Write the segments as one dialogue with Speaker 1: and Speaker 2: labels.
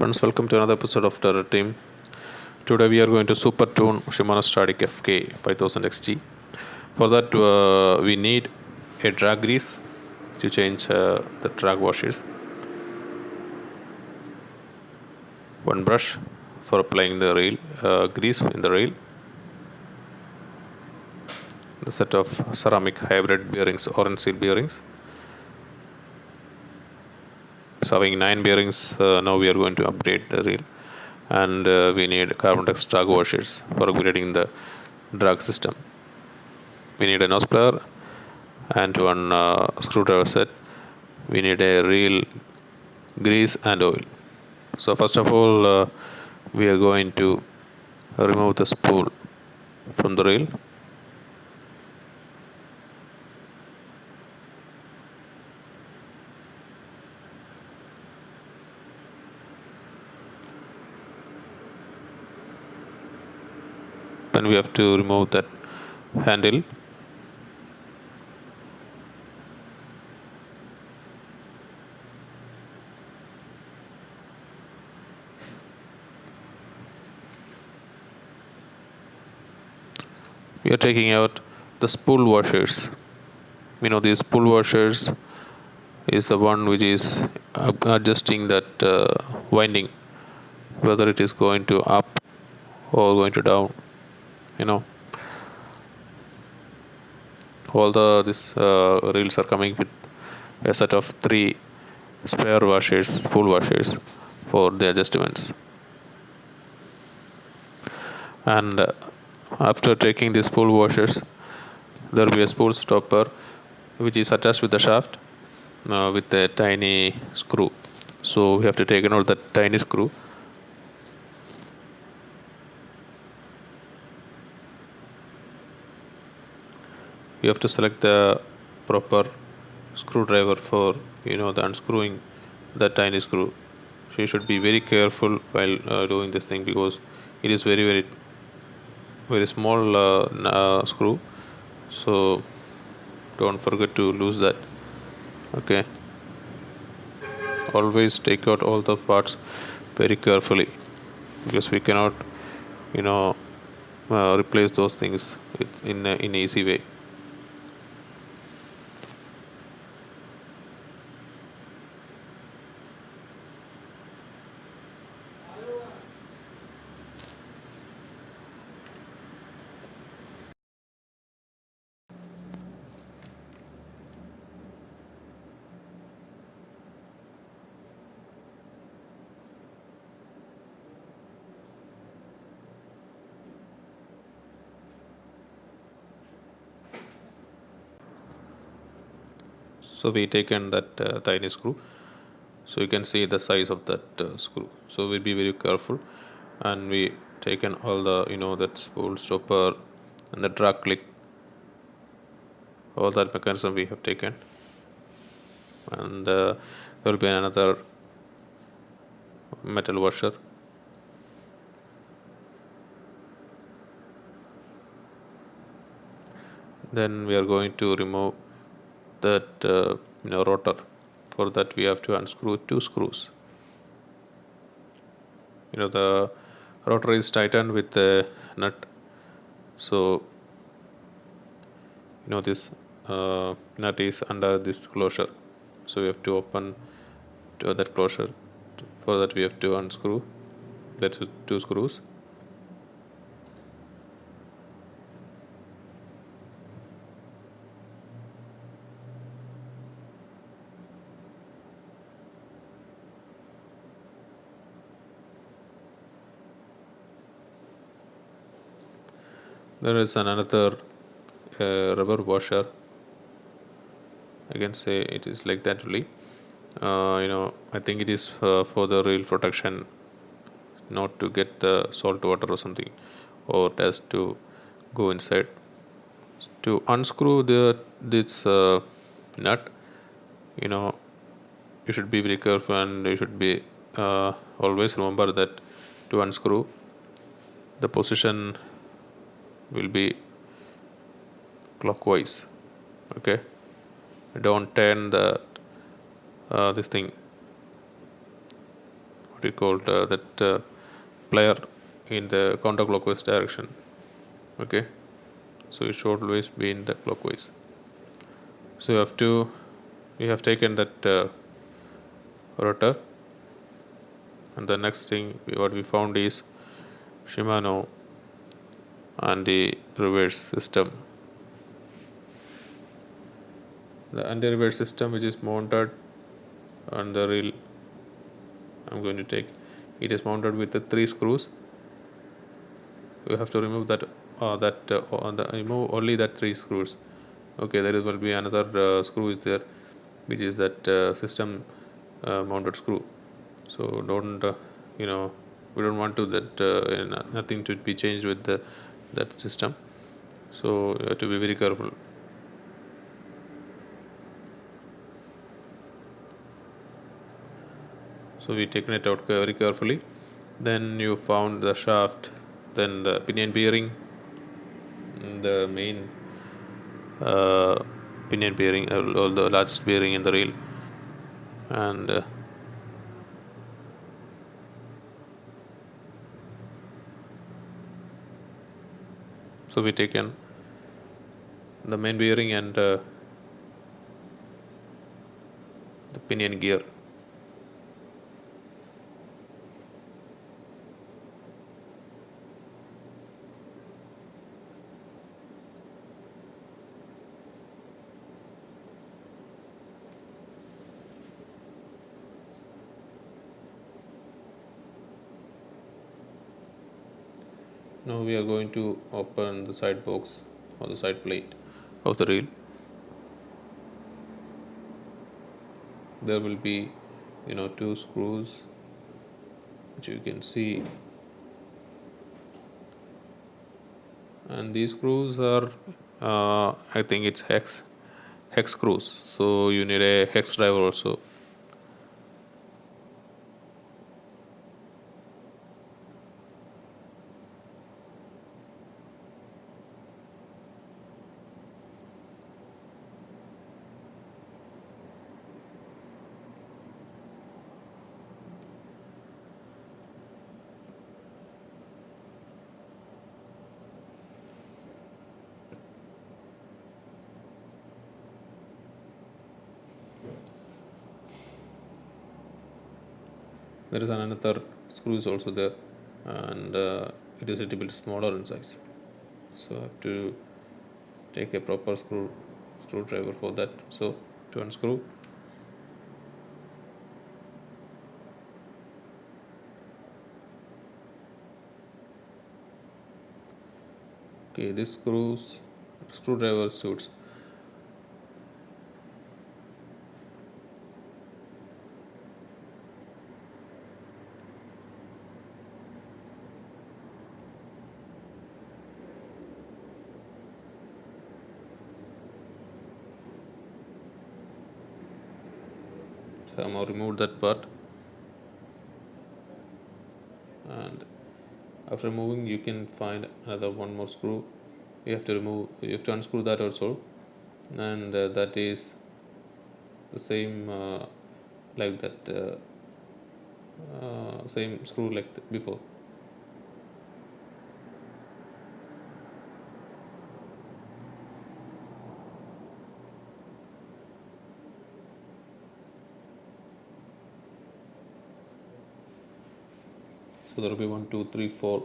Speaker 1: Friends, welcome to another episode of Terror Team. Today we are going to super tune Shimano Stradic C5000XG. For that we need a drag grease to change the drag washers, one brush for applying the rail grease in the rail, the set of ceramic hybrid bearings, orange seal bearings. So having 9 bearings, now we are going to upgrade the reel, and we need Carbontex drag washers for upgrading the drag system. We need a nose plier and one screwdriver set. We need a reel, grease and oil. So first of all, we are going to remove the spool from the reel. Then we have to remove that handle. We are taking out the spool washers. These spool washers is the one which is adjusting that winding, whether it is going to up or going to down. All these reels are coming with a set of 3 spare washers, spool washers for the adjustments. And after taking the spool washers, there will be a spool stopper which is attached with the shaft with a tiny screw. So we have to take out that tiny screw. You have to select the proper screwdriver for the unscrewing the tiny screw. So you should be very careful while doing this thing, because it is very small screw. So don't forget to lose that. Okay, always take out all the parts very carefully, because we cannot replace those things in an easy way. So we taken that tiny screw, so you can see the size of that screw. So we'll be very careful, and we taken all the that spool stopper and the drag click, all that mechanism we have taken. And there will be another metal washer. Then we are going to remove that rotor. For that we have to unscrew 2 screws. The rotor is tightened with the nut, so this nut is under this closure, so we have to open to that closure. For that we have to unscrew that 2 screws. There is another rubber washer. I can say it is like that only. I think it is for the reel protection, not to get the salt water or something, or it has to go inside. To unscrew this nut, you should be very careful, and you should be always remember that to unscrew, the position will be clockwise. Okay, don't turn the this thing, what you call that plier in the counterclockwise direction. Okay, so it should always be in the clockwise. So you have taken that rotor, and the next thing what we found is Shimano anti-reverse system. The anti-reverse system, which is mounted on the reel, I'm going to take it is mounted with the 3 screws. You have to remove that remove only that 3 screws. Okay, there will be another screw is there, which is that system mounted screw. So don't we don't want to that nothing to be changed with that system. So you have to be very careful. So we taken it out very carefully. Then you found the shaft, then the pinion bearing, the main pinion bearing, or the largest bearing in the reel, and so we taken the main bearing and the pinion gear. Now we are going to open the side box or the side plate of the reel. There will be 2 screws, which you can see, and these screws are I think it's hex screws, so you need a hex driver also. There is another screw is also there, and it is a little bit smaller in size, so I have to take a proper screwdriver for that. So to unscrew, okay, this screwdriver suits. So I have now removed that part, and after removing you can find another one more screw. You have to unscrew that also, and that is the same like that same screw like before. So there will be 1 2 3 4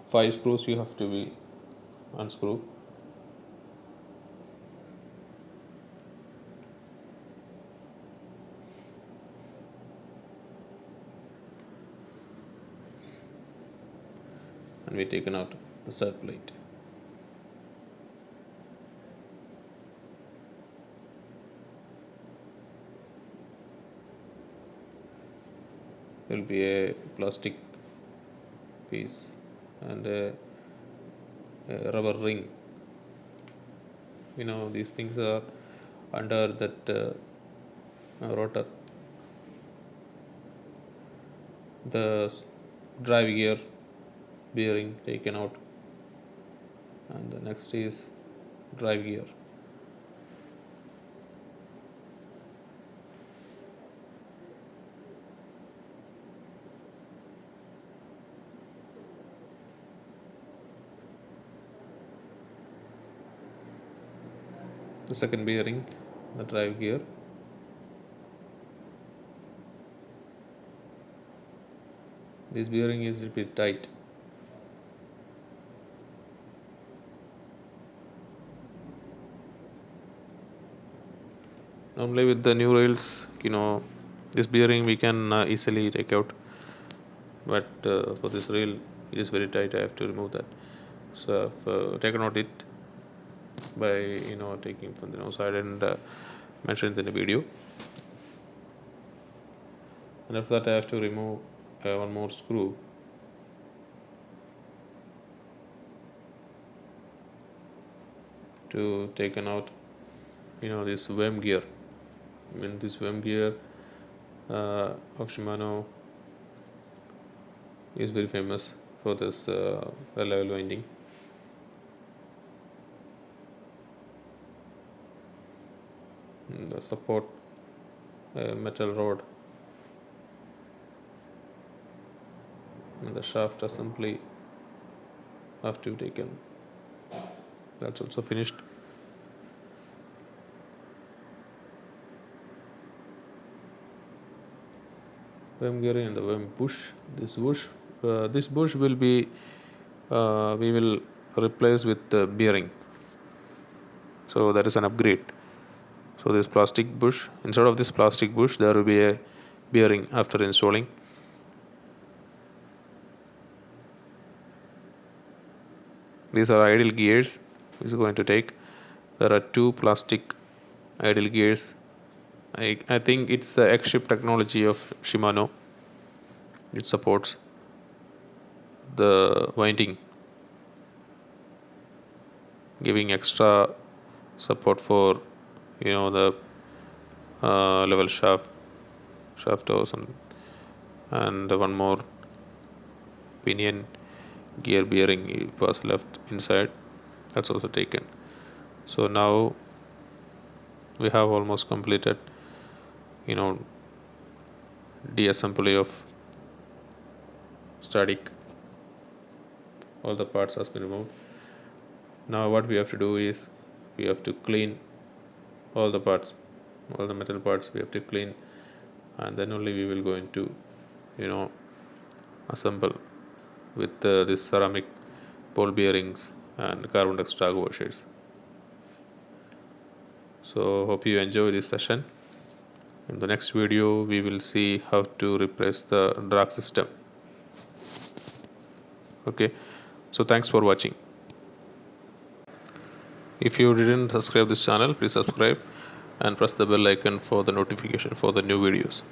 Speaker 1: 5 screws you have to be unscrew. And we taken out the side plate. There will be a plastic piece and a rubber ring. These things are under that rotor. The drive gear bearing taken out, and the next is drive gear. the second bearing, the drive gear. This bearing is a little bit tight. Normally with the new rails, this bearing we can easily take out, but for this rail it is very tight. I have to remove that. So I've taken out it by taking from the nose side and mentioned in the video. And after that I have to remove one more screw. To taken out this worm gear. This worm gear of Shimano is very famous for this level winding. The support metal rod and the shaft assembly have to be taken. That's also finished. Worm gearing and the worm bush. This bush will be we will replace with the bearing. So that is an upgrade. So this plastic bush, instead of this plastic bush, there will be a bearing after installing. These are idle gears. Is going to take. There are two plastic idle gears. I think it's the X-ship technology of Shimano. It supports the winding, giving extra support for the level shaft hose and one more pinion gear bearing was left inside. That's also taken. So now we have almost completed disassembly of Stradic. All the parts has been removed. Now what we have to do is we have to clean all the parts, all the metal parts we have to clean, and then only we will go into assemble with this ceramic ball bearings and Carbontex drag washers. So hope you enjoy this session. In the next video we will see how to replace the drag system. Okay, so thanks for watching. If you didn't subscribe this channel, please subscribe and press the bell icon for the notification for the new videos.